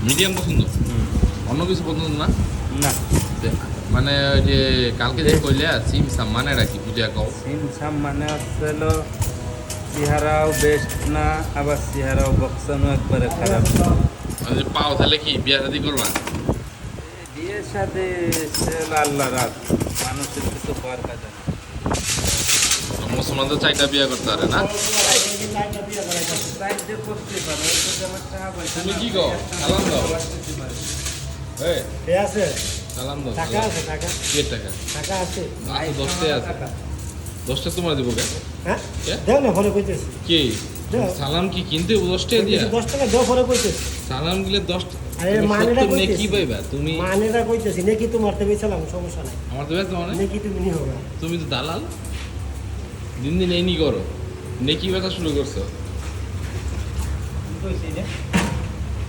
Medium পছন্দ, অন্য কিছু পছন্দ না? না মানে ওই যে কালকে যে কইলে সিম সাম মানে কি বুঝা কও? সিম সাম মানে হচ্ছে হলো চেহারাও বেস্ট না, আবার চেহারাও বক্সানো একবারে খারাপ না। মানে পাও তাহলে কি বিয়া শাদি করবা? বিয়ের সাথে সে হলো আল্লাহ রাত, মানুষের কিছু পাওয়ার কাজ না। মুসলমান তো চাইটা বিয়া করতে পারে না? চাইতে করতে পারে, ওই তো যেমন টাকা পয়সা তুমি না, কি কও? সালাম দাও। করতে পারে। এই কে আছে? সালাম দাও। টাকা আছে, টাকা কে টাকা? টাকা আছে। আচ্ছা 10টাই আছে। 10টা তোমার দিব কে? হ্যাঁ কে? দেও না, ফোনে কইতেছি। কি? দাও। সালাম কি কিনতে 10টা দিয়া? 10 টাকা দেও, ফোনে কইতেছি। সালাম গিলে 10 আরে মানেটা কি কইতেছি। পাইবা তুমি? মানেটা কইতেছি, নাকি তোমার তো বেচালাম, সমস্যা নাই। আমার তো বেতন মানে নাকি তুমি নিও না। তুমি তো দালাল, দিন দিন এই নি করো, নেকি বেচা শুরু করছো। কইছি যে